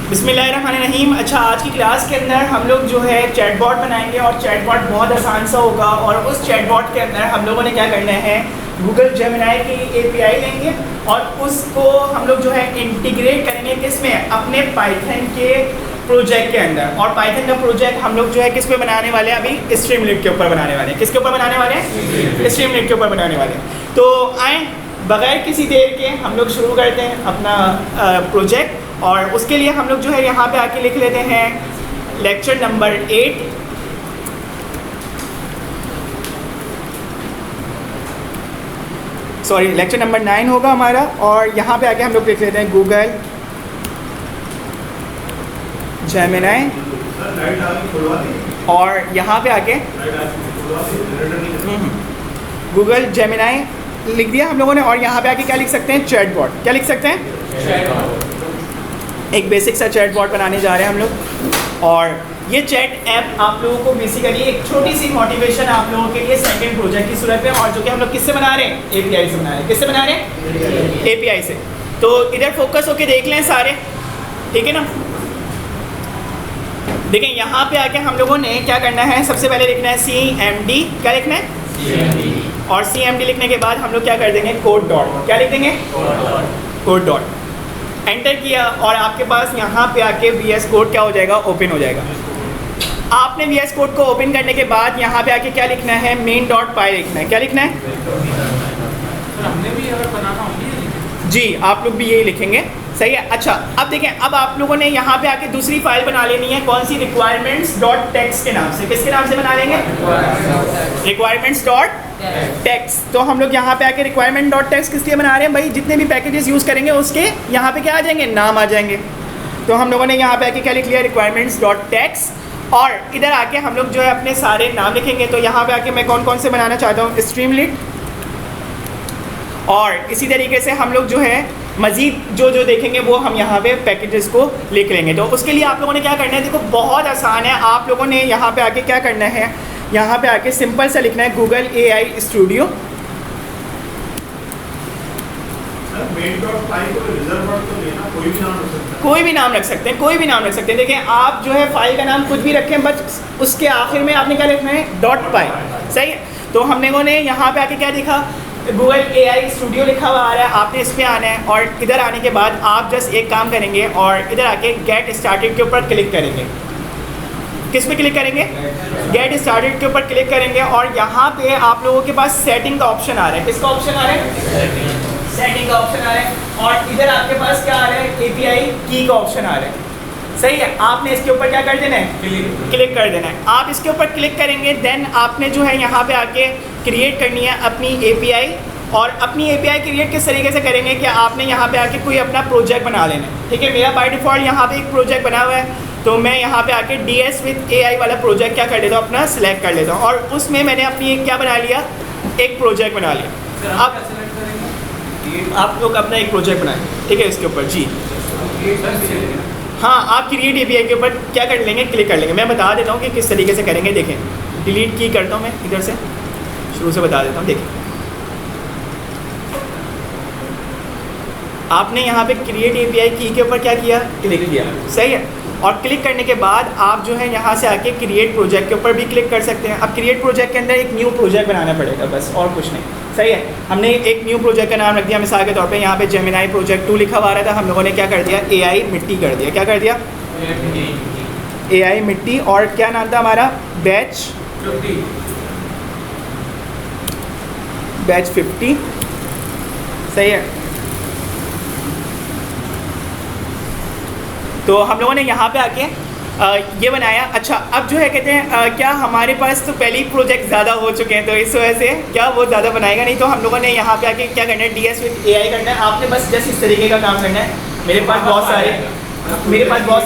बिस्मिल्लाहिर्रहमानिर्रहीम। अच्छा, आज की क्लास के अंदर हम लोग जो है चैटबॉट बनाएंगे और चैटबॉट बहुत आसान सा होगा। और उस चैटबॉट के अंदर हम लोगों ने क्या करना है, गूगल जेमिनी की एपीआई लेंगे और उसको हम लोग जो है इंटीग्रेट करेंगे किसमें, अपने पाइथन के प्रोजेक्ट के अंदर। और पाइथन का प्रोजेक्ट हम लोग जो है किस पे बनाने वाले हैं, अभी स्ट्रीमलीट के ऊपर बनाने वाले हैं। किसके ऊपर बनाने वाले हैं? स्ट्रीमलीट के ऊपर बनाने वाले हैं। तो आए बगैर किसी देर के हम लोग शुरू करते हैं अपना प्रोजेक्ट। और उसके लिए हम लोग जो है यहाँ पे आके लिख लेते हैं lecture number 8। Sorry, lecture number 9 होगा हमारा। और यहाँ पे आके हम लोग लिख लेते हैं गूगल जेमिनी। और यहाँ पे आके गूगल जेमिनी लिख दिया हम लोगों ने। और यहाँ पे आके क्या लिख सकते हैं, चैटबॉट। क्या लिख सकते हैं? एक बेसिक सा चैटबॉट बनाने जा रहे हैं हम लोग। और ये चैट ऐप आप लोगों को बेसिकली एक छोटी सी मोटिवेशन आप लोगों के लिए सेकंड प्रोजेक्ट की सूरत में, और जो कि हम लोग किससे बना रहे हैं, एपीआई से बना रहे हैं। किससे बना रहे हैं? एपीआई से। तो इधर फोकस होके देख लें सारे, ठीक है ना। देखें यहाँ पे आके हम लोगों ने क्या करना है, सबसे पहले लिखना है CMD। क्या लिखना है? CMD। और CMD लिखने के बाद हम लोग क्या कर देंगे, कोड डॉट। क्या लिख देंगे? Code dot. एंटर किया और आपके पास यहाँ पे आके VS कोड क्या हो जाएगा, ओपन हो जाएगा। आपने VS कोड को ओपन करने के बाद यहाँ पे आके क्या लिखना है, main.py लिखना है। क्या लिखना है? हमने भी अगर बनाना होगी जी, आप लोग भी यही लिखेंगे, सही है। अच्छा, अब देखें, अब आप लोगों ने यहाँ पे आके दूसरी फाइल बना लेनी है। कौन सी? requirements.txt के नाम से। किसके नाम से बना लेंगे? requirements.txt। तो हम लोग यहाँ पे आके requirement.txt किस लिए बना रहे हैं भाई, जितने भी पैकेजेस यूज़ करेंगे उसके यहाँ पे क्या आ जाएंगे, नाम आ जाएंगे। तो हम लोगों ने यहाँ पे आके क्या लिख लिया, requirements.txt। और इधर आके हम लोग जो है अपने सारे नाम लिखेंगे। तो यहाँ पे आके मैं कौन कौन से बनाना चाहता हूँ, स्ट्रीमलीट। और इसी तरीके से हम लोग जो है मज़ीद जो देखेंगे वो हम यहाँ पे पैकेजेस को लिख लेंगे। तो उसके लिए आप लोगों ने क्या करना है, देखो बहुत आसान है। आप लोगों ने यहाँ पे आके क्या करना है, यहाँ पे आके सिंपल सा लिखना है गूगल AI स्टूडियो। कोई भी नाम रख सकते हैं, कोई भी नाम रख सकते हैं। देखें, आप जो है फाइल का नाम कुछ भी रखें, बस उसके आखिर में आपने क्या लिखना है, .py। सही है। तो हम लोगों ने यहाँ पे आके क्या देखा, गूगल AI स्टूडियो लिखा हुआ आ रहा है। आपने इस पर आना है और इधर आने के बाद आप जस्ट एक काम करेंगे और इधर आके गेट स्टार्टेड के ऊपर क्लिक करेंगे। किस पे क्लिक करेंगे? गेट स्टार्टेड के ऊपर क्लिक करेंगे। और यहाँ पे आप लोगों के पास सेटिंग का ऑप्शन आ रहा है। किसका ऑप्शन आ रहा है? सेटिंग का ऑप्शन आ रहा है। और इधर आपके पास क्या आ रहा है, API की का ऑप्शन आ रहा है। सही है। आपने इसके ऊपर क्या कर देना है, क्लिक कर देना है। आप इसके ऊपर क्लिक करेंगे, देन आपने जो है यहाँ पे आके क्रिएट करनी है अपनी API। और अपनी API क्रिएट किस तरीके से करेंगे कि आपने यहाँ पे आके कोई अपना प्रोजेक्ट बना लेना है। ठीक है, मेरा बाय डिफ़ॉल्ट यहाँ पे एक प्रोजेक्ट बना हुआ है। तो मैं यहाँ पे आके DS with AI वाला प्रोजेक्ट क्या कर लेता हूँ, अपना सिलेक्ट कर लेता हूँ। और उसमें मैंने अपनी एक क्या बना लिया, एक प्रोजेक्ट बना लिया। अब आप लोग अपना एक प्रोजेक्ट बनाएं, ठीक है, इसके ऊपर जी। हाँ, आप क्रिएट API के ऊपर क्या कर लेंगे, क्लिक कर लेंगे। मैं बता देता हूँ कि किस तरीके से करेंगे। देखें, डिलीट की करता हूँ मैं, इधर से शुरू से बता देता हूँ। देखें, आपने यहाँ पे क्रिएट API की के ऊपर क्या किया, क्लिक किया। सही है। और क्लिक करने के बाद आप जो है यहाँ से आके क्रिएट प्रोजेक्ट के ऊपर भी क्लिक कर सकते हैं। अब क्रिएट प्रोजेक्ट के अंदर एक न्यू प्रोजेक्ट बनाना पड़ेगा, बस और कुछ नहीं। सही है। हमने एक न्यू प्रोजेक्ट का नाम रख दिया, मिसाल के तौर पे यहाँ पे जेमिनी प्रोजेक्ट 2 लिखा हुआ आ रहा था। हम लोगों ने क्या कर दिया, AI मिट्टी कर दिया। क्या कर दिया? AI मिट्टी। और क्या नाम था हमारा, बैच 50। सही है। तो हम लोगों ने यहाँ पे आके ये बनाया। अच्छा, अब जो है कहते हैं क्या हमारे पास तो पहले ही प्रोजेक्ट ज़्यादा हो चुके हैं, तो इस वजह से क्या वो ज़्यादा बनाएगा नहीं। तो हम लोगों ने यहाँ पे आके क्या करना है, DS with AI करना है। आपने बस जस्ट इस तरीके का काम करना है। मेरे पास बहुत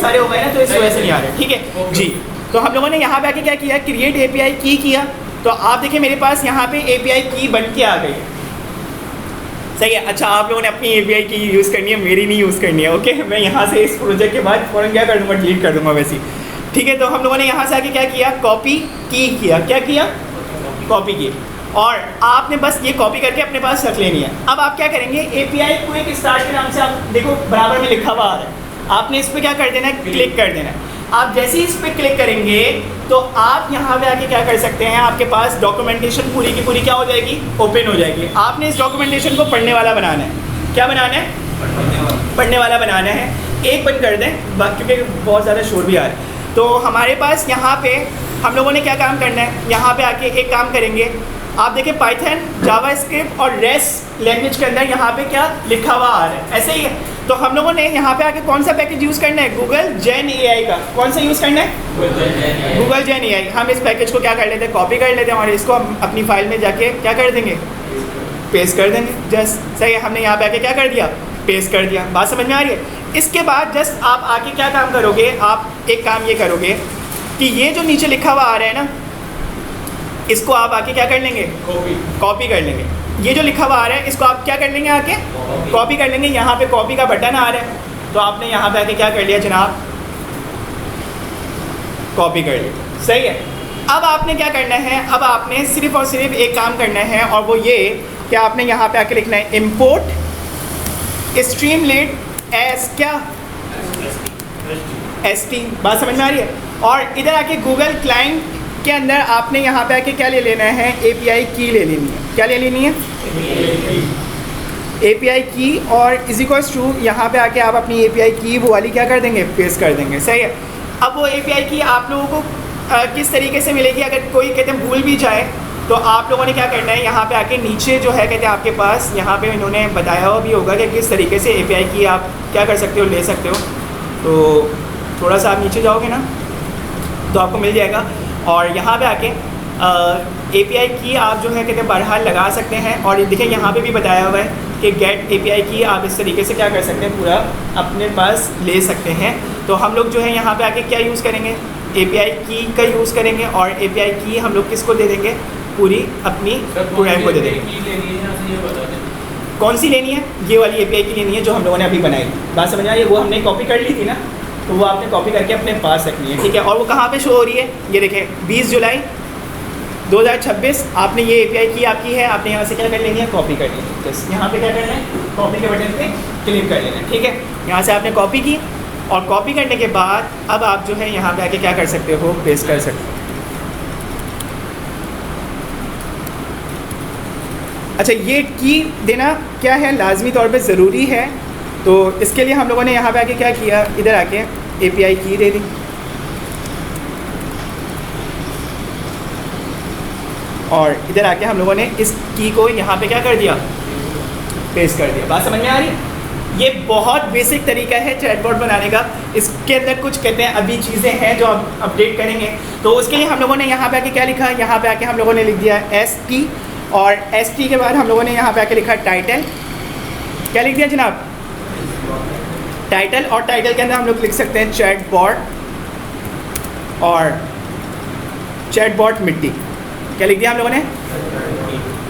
सारे हो गए ना, तो इस वजह से नहीं आ रहे। ठीक है जी। तो हम लोगों ने यहाँ पे आके क्या किया, क्रिएट API की किया। तो आप देखिए मेरे पास यहाँ पे API की बन के आ गई। सही है। अच्छा, आप लोगों ने अपनी API की यूज़ करनी है, मेरी नहीं यूज़ करनी है। ओके, मैं यहाँ से इस प्रोजेक्ट के बाद फ़ौरन क्या कर दूँगा, डिलीट कर दूँगा वैसे ही। ठीक है। तो हम लोगों ने यहाँ से आके क्या किया, कॉपी की किया। क्या किया? कॉपी की। और आपने बस ये कॉपी करके अपने पास रख लेनी है। अब आप क्या करेंगे, API क्विक स्टार्ट के नाम से आप देखो बराबर में लिखा हुआ आ रहा है। आपने इस पर क्या कर देना है, क्लिक कर देना है। आप जैसे ही इस पर क्लिक करेंगे तो आप यहाँ पे आके क्या कर सकते हैं, आपके पास डॉक्यूमेंटेशन पूरी की पूरी क्या हो जाएगी, ओपन हो जाएगी। आपने इस डॉक्यूमेंटेशन को पढ़ने वाला बनाना है। क्या बनाना है, पढ़ने वाला बनाना है। एक बंद कर दें क्योंकि बहुत ज़्यादा शोर भी आ रहा है। तो हमारे पास यहाँ पे हम लोगों ने क्या काम करना है, यहाँ पे आके एक काम करेंगे। आप देखिए पाइथन, जावास्क्रिप्ट और रेस्ट लैंग्वेज के अंदर यहाँ पे क्या लिखा हुआ आ रहा है, ऐसे ही है। तो हम लोगों ने यहाँ पे आके कौन सा पैकेज यूज़ करना है, गूगल जेन AI का। कौन सा यूज़ करना है, गूगल जेन AI। हम इस पैकेज को क्या कर लेते हैं, कॉपी कर लेते हैं और इसको हम अपनी फाइल में जाके क्या कर देंगे, पेस्ट कर देंगे। जस्ट सही है, हमने यहाँ पे आके क्या कर दिया, पेस्ट कर दिया। बात समझ में आ रही है। इसके बाद जस्ट आप आके क्या काम करोगे, आप एक काम ये करोगे कि ये जो नीचे लिखा हुआ आ रहा है ना, इसको आप आके क्या कर लेंगे, कॉपी कर लेंगे। ये जो लिखा हुआ आ रहा है इसको आप क्या कर लेंगे, आके कॉपी कर लेंगे। यहाँ पे कॉपी का बटन आ रहा है तो आपने यहाँ पे आके क्या कर लिया जनाब, कॉपी कर लिया। सही है। अब आपने क्या करना है, अब आपने सिर्फ और सिर्फ एक काम करना है और वो ये कि आपने यहाँ पे आके लिखना है इम्पोर्ट स्ट्रीमलीड एस क्या ST। बात समझ में आ रही है। और इधर आके गूगल क्लाइंट के अंदर आपने यहाँ पे आके क्या ले लेना है, API की ले लेनी है। क्या ले लेनी है, API की। और इज इक्वल्स टू यहाँ पे आके आप अपनी API की वो वाली क्या कर देंगे, पेस्ट कर देंगे। सही है। अब वो API की आप लोगों को किस तरीके से मिलेगी, अगर कोई कहते हैं भूल भी जाए तो आप लोगों ने क्या करना है, यहाँ पे आके नीचे जो है कहते हैं आपके पास यहाँ पे इन्होंने बताया हुआ भी होगा कि किस तरीके से API की आप क्या कर सकते हो, ले सकते हो। तो थोड़ा सा आप नीचे जाओगे ना तो आपको मिल जाएगा। और यहाँ पे आके API की आप जो है कहते हैं बहरहाल लगा सकते हैं। और ये देखिए यहाँ पे भी बताया हुआ है कि गेट API की आप इस तरीके से क्या कर सकते हैं, पूरा अपने पास ले सकते हैं। तो हम लोग जो है यहाँ पे आके क्या यूज़ करेंगे, API की का यूज़ करेंगे। और API की हम लोग किसको दे देंगे, पूरी अपनी प्रोग्राम को दे देंगे। कौन सी लेनी है, ये वाली API की लेनी है जो हम लोगों ने अभी बनाई। बात समझ आई, वो हमने कॉपी कर ली थी ना, तो वो आपने कॉपी करके अपने पास रखनी है। ठीक है। और वो कहाँ पे शो हो रही है, ये देखें 20 जुलाई 2026 आपने ये API की आपकी है, आपने यहाँ से क्या कर लेनी है, कॉपी कर लेनी है। बस यहाँ पे क्या करना है, कॉपी के बटन पे क्लिक कर लेना है। ठीक है। यहाँ से आपने कॉपी की और कॉपी करने के बाद अब आप जो है यहाँ पे आके क्या कर सकते हो, पेस्ट कर सकते हो। अच्छा, ये की देना क्या है, लाजमी तौर पे ज़रूरी है। तो इसके लिए हम लोगों ने यहाँ पे आके क्या किया, इधर आके API की दे दी और इधर आके हम लोगों ने इस की को यहाँ पे क्या कर दिया, पेस्ट कर दिया। बात समझ में आ रही है। ये बहुत बेसिक तरीका है चैटबॉट बनाने का। इसके अंदर कुछ कहते हैं अभी चीज़ें हैं जो हम अपडेट करेंगे। तो उसके लिए हम लोगों ने यहाँ पे आके क्या लिखा, यहाँ पे आके हम लोगों ने लिख दिया ST और ST के बाद हम लोगों ने यहाँ पे आके लिखा टाइटल। क्या लिख दिया जनाब, टाइटल। और टाइटल के अंदर हम लोग लिख सकते हैं चैटबॉट और चैटबॉट मिट्टी। क्या लिख दिया हम लोगों ने,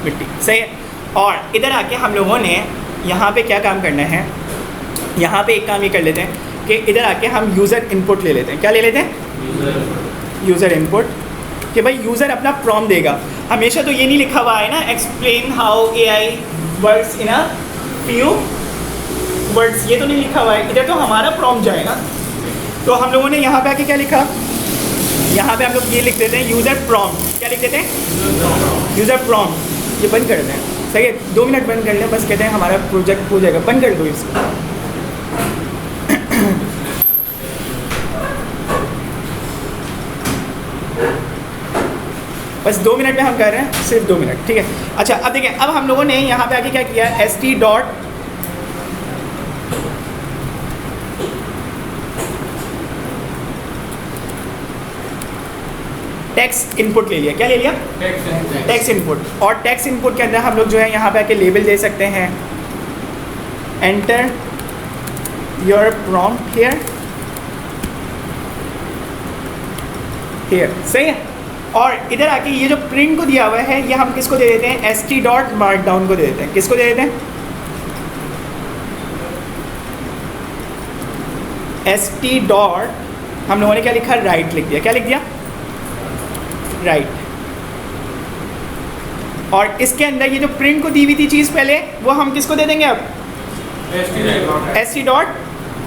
मिट्टी। सही है। और इधर आके हम लोगों ने यहाँ पे क्या काम करना है, यहाँ पे एक काम ये कर लेते हैं कि इधर आके हम यूज़र इनपुट ले लेते हैं। क्या ले लेते हैं, यूज़र इनपुट। कि भाई यूज़र अपना प्रॉम्प्ट देगा। हमेशा तो ये नहीं लिखा हुआ है ना, explain how AI works in a few words, ये तो नहीं लिखा हुआ है। इधर तो हमारा प्रॉम्प्ट जाएगा। तो हम लोगों ने यहाँ पे आके क्या लिखा, यहाँ पे हम लोग ये लिख देते हैं यूज़र प्रॉम्प्ट। क्या लिख देते हैं, यूज़र प्रॉम्प्ट। ये बंद कर दें, सही है, 2 मिनट बंद कर लें, बस कहते हैं हमारा प्रोजेक्ट हो जाएगा। बंद कर दो इसको। बस 2 मिनट में हम कर रहे हैं, सिर्फ 2 मिनट। ठीक है। अच्छा, अब देखिए, अब हम लोगों ने यहाँ पे आके क्या किया, ST डॉट टेक्स्ट इनपुट ले लिया। क्या ले लिया, टेक्स्ट इनपुट। और टेक्स्ट इनपुट के अंदर हम लोग जो है यहाँ पे आके लेबल दे सकते हैं, एंटर योर प्रॉम्प्ट हियर। सही है। और इधर आके ये जो प्रिंट को दिया हुआ है ये हम किसको दे देते हैं, ST डॉट मार्कडाउन को दे देते हैं। किसको दे देते हैं, ST डॉट, हम लोगों ने क्या लिखा, राइट लिख दिया। क्या लिख दिया, राइट। और इसके अंदर ये जो प्रिंट को दी हुई थी चीज़ पहले, वो हम किसको दे देंगे अब, ST डॉट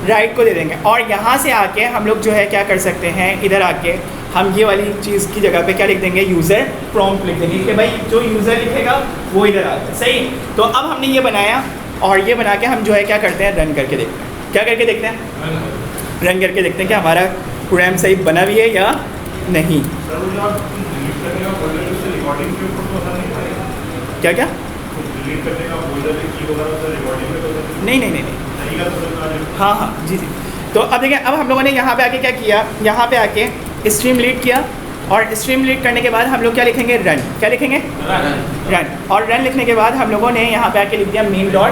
राइट को दे देंगे। और यहाँ से आके हम लोग जो है क्या कर सकते हैं, इधर आके हम ये वाली चीज़ की जगह पे क्या लिख देंगे, यूज़र प्रॉम्प्ट लिख देंगे कि भाई जो यूज़र लिखेगा वो इधर आता है। सही। तो अब हमने ये बनाया और ये बना के हम जो है क्या करते हैं, रन करके देखते हैं। क्या करके देखते हैं, रन करके देखते हैं कि हमारा प्रोग्राम सही बना भी है या नहीं। क्या क्या नहीं नहीं नहीं नहीं, हाँ हाँ जी जी। तो अब देखिए, अब हम लोगों ने यहाँ पे आके क्या किया, यहाँ पे आके स्ट्रीम लीड किया और स्ट्रीम लीड करने के बाद हम लोग क्या लिखेंगे, रन। क्या लिखेंगे, रन। और रन लिखने के बाद हम लोगों ने यहाँ पे आके लिख दिया मेन डॉट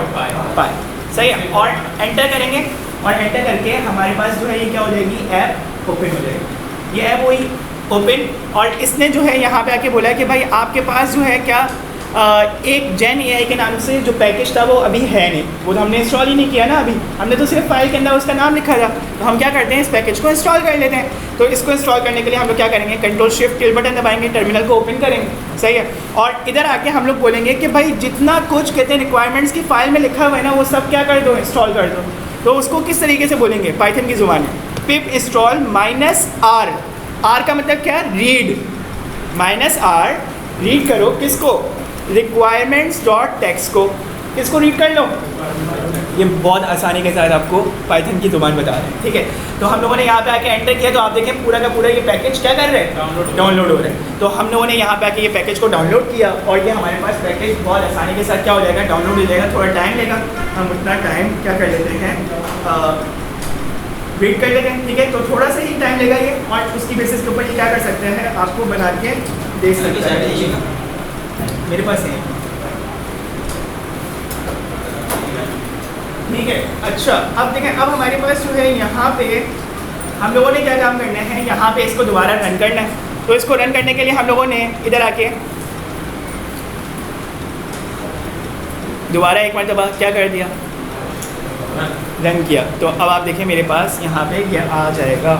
पाई। सही है। और एंटर करेंगे और एंटर करके हमारे पास जो है ये क्या हो जाएगी, ऐप ओपन हो जाएगी। ये ऐप वही ओपन। और इसने जो है यहाँ पे आके बोला कि भाई आपके पास जो है क्या एक जेन एआई के नाम से जो पैकेज था वो अभी है नहीं, वो तो हमने इंस्टॉल ही नहीं किया ना अभी, हमने तो सिर्फ फाइल के अंदर उसका नाम लिखा था। तो हम क्या करते हैं, इस पैकेज को इंस्टॉल कर लेते हैं। तो इसको इंस्टॉल करने के लिए हम लोग क्या करेंगे, कंट्रोल शिफ्ट टिल बटन दबाएंगे, टर्मिनल को ओपन करेंगे। सही है। और इधर आके हम लोग बोलेंगे कि भाई जितना कुछ कहते हैं रिक्वायरमेंट्स की फाइल में लिखा हुआ है ना, वो सब क्या कर दो, इंस्टॉल कर दो। तो उसको किस तरीके से बोलेंगे, पाइथन की ज़ुबान में, पिप इंस्टॉल -r। आर का मतलब क्या है, रीड। -r रीड करो किसको, requirements.txt को। किसको रीड कर लो, ये बहुत आसानी के साथ आपको पाइथन की ज़ुबान बता रहे हैं। ठीक है। तो हम लोगों ने यहाँ पे आके एंटर किया तो आप देखें पूरा का पूरा ये पैकेज क्या कर रहे हैं, डाउनलोड हो रहा है। तो हम लोगों ने यहाँ पे आके ये पैकेज को डाउनलोड किया और ये हमारे पास पैकेज बहुत आसानी के साथ क्या हो जाएगा, डाउनलोड हो जाएगा। थोड़ा टाइम लेगा, हम उतना टाइम क्या कर लेते हैं, वेट कर लेते हैं। ठीक है। तो थोड़ा सा ही टाइम लेगा ये, और उसकी बेसिस के ऊपर ये क्या कर सकते हैं, आपको बना के दे सकते हैं। मेरे पास है, ठीक है। अच्छा, अब देखें, अब हमारे पास जो है यहाँ पे हम लोगों ने क्या काम करना है, यहाँ पे इसको दोबारा रन करना है। तो इसको रन करने के लिए हम लोगों ने इधर आके दोबारा एक मरतबा क्या कर दिया, रन किया। तो अब आप देखें मेरे पास यहाँ पे ये आ जाएगा।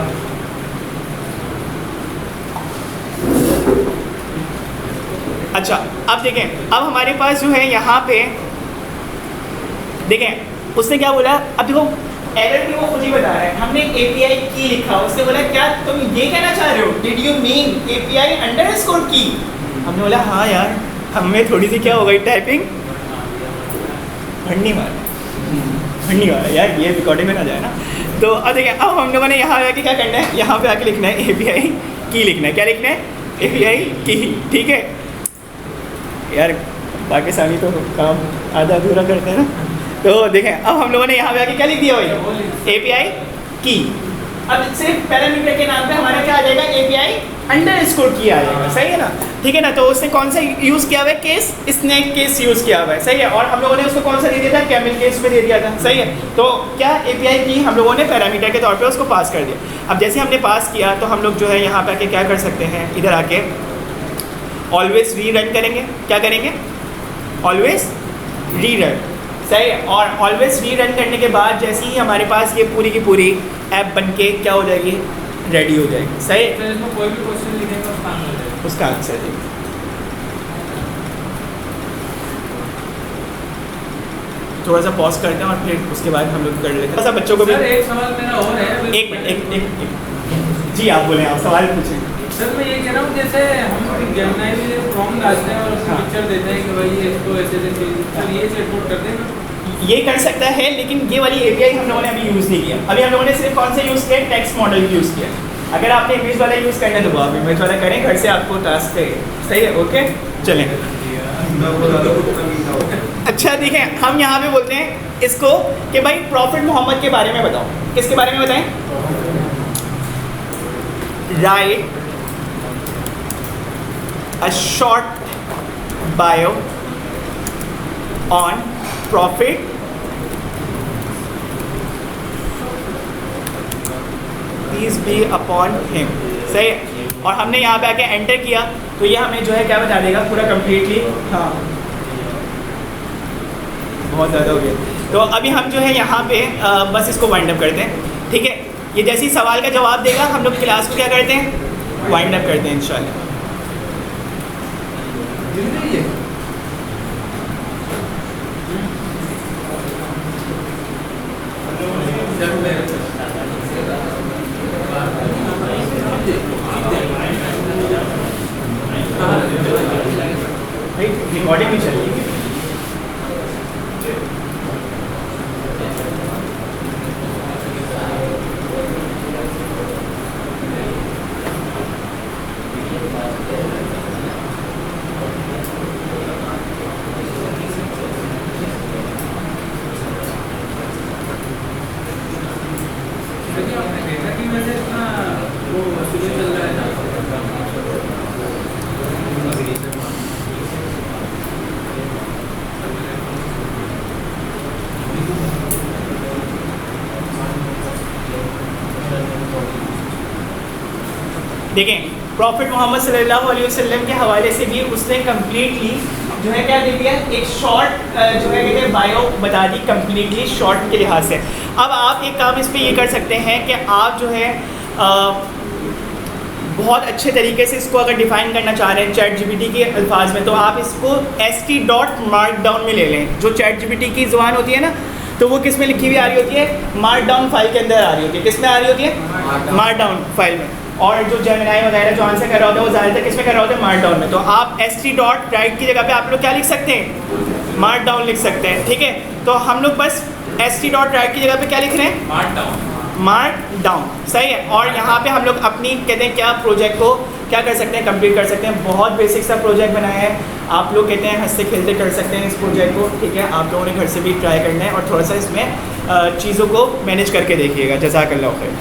अच्छा, अब देखें, अब हमारे पास जो है यहाँ पे देखें उसने क्या बोला, अब देखो एरर भी वो खुद ही बता रहा है। हमने API की लिखा, उसने बोला क्या तुम ये कहना चाह रहे हो, did you mean API underscore की। हमने बोला हाँ यार, हमें थोड़ी सी क्या हो गई, टाइपिंग भंडी वाला यार, ये रिकॉर्डिंग में ना जाए ना। तो अब देखें, अब हम लोगों ने यहाँ आके क्या करना है, यहाँ पे आके लिखना है API की लिखना है। क्या लिखना है, API की। ठीक है यार, पाकिस्तानी तो काम आधा अधूरा करते हैं ना। तो देखें, अब हम लोगों ने यहाँ पे आके क्या लिख दिया भाई, API की। अब सिर्फ पैरामीटर के नाम पे हमारा क्या आ जाएगा, API अंडरस्कोर की आ जाएगा। सही है ना। ठीक है ना। तो उसने कौन सा यूज़ किया हुआ है, केस, स्नैक केस यूज़ किया हुआ है। सही है। और हम लोगों ने उसको कौन सा दे दिया था, कैमल केस पे दे दिया था। सही है। तो क्या API की हम लोगों ने पैरामीटर के तौर पे उसको पास कर दिया। अब जैसे हमने पास किया तो हम लोग जो है यहाँ पे आके क्या कर सकते हैं, इधर आके ऑलवेज री रन करेंगे। क्या करेंगे, ऑलवेज री रन। सही है। और ऑलवेज री रन करने के बाद जैसे ही हमारे पास ये पूरी की पूरी ऐप बन के क्या हो जाएगी, रेडी हो जाएगी। सही है। तो इसमें कोई भी क्वेश्चन लिखेगा उसका आंसर देगा, उसका आंसर देगा। थोड़ा सा पॉज करते हैं और फिर उसके बाद हम लोग कर लेते हैं। थोड़ा सा बच्चों को भी सर एक सवाल मेरा और है। एक मिनट, एक जी आप बोलें, आप सवाल पूछें। सर मैं ये कह रहा हूँ, जैसे हम जेमिनी में फॉर्म डालते हैं और उसमें पिक्चर देते हैं कि भाई इसको ऐसे सर ये चेकआउट करते हैं, ये कर सकता है, लेकिन ये वाली API हम लोगों ने अभी यूज़ नहीं किया। अभी हम लोगों ने सिर्फ कौन सा यूज़ किया, टेक्स्ट मॉडल यूज़ किया। अगर आपने इमेज वाला यूज़ करना है तो वो आप इमेज वाला करें, घर से आपको टास्क है। सही है। ओके चलें। अच्छा देखें, हम यहाँ पे बोलते हैं इसको कि भाई प्रॉफिट मोहम्मद के बारे में बताओ। किसके बारे में बताएं, right a short bio on Prophet peace be upon him। सही है। और हमने यहाँ पे आके एंटर किया तो ये हमें जो है क्या बता देगा, पूरा कंप्लीटली। हाँ बहुत ज़्यादा हो गया। तो अभी हम जो है यहाँ पे बस इसको वाइंड अप करते हैं। ठीक है। ये जैसे ही सवाल का जवाब देगा हम लोग क्लास को क्या करते हैं, वाइंड अप करते हैं इंशाल्लाह। रिकॉर्डिंग भी चल रही है। देखें प्रॉफिट मोहम्मद सल्लल्लाहु अलैहि वसल्लम के हवाले से भी उसने कम्प्लीटली जो है क्या दे दिया, एक शॉर्ट जो है कहते हैं बायो बता दी कम्प्लीटली शॉर्ट के लिहाज से। अब आप एक काम इस पर ये कर सकते हैं कि आप जो है बहुत अच्छे तरीके से इसको अगर डिफ़ाइन करना चाह रहे हैं चैट जीपीटी के अल्फाज में, तो आप इसको st.markdown में ले लें। जो चैट जीपीटी की ज़ुबान होती है ना, तो वो किस में लिखी हुई आ रही होती है, मार्कडाउन फाइल के अंदर आ रही होती है। किस में आ रही होती है, मार्कडाउन फाइल में। और जो जेमिनाई वगैरह जो आंसर कर रहा होता है वो ज़्यादातर किस में कर रहा होता है, मार्कडाउन में। तो आप st.write की जगह पे आप लोग क्या लिख सकते हैं, मार्कडाउन लिख सकते हैं। ठीक है, तो हम लोग बस st.write की जगह पे क्या लिख रहे हैं, मार्कडाउन। सही है। और यहाँ पे हम लोग अपनी कहते हैं क्या प्रोजेक्ट को क्या कर सकते हैं, कंप्लीट कर सकते हैं। बहुत बेसिक सा प्रोजेक्ट बनाया है, आप लोग कहते हैं हंसते खेलते कर सकते हैं इस प्रोजेक्ट को। ठीक है, आप लोगों ने घर से भी ट्राई करना है और थोड़ा सा इसमें चीज़ों को मैनेज करके देखिएगा। जज़ाकल्लाह खैर।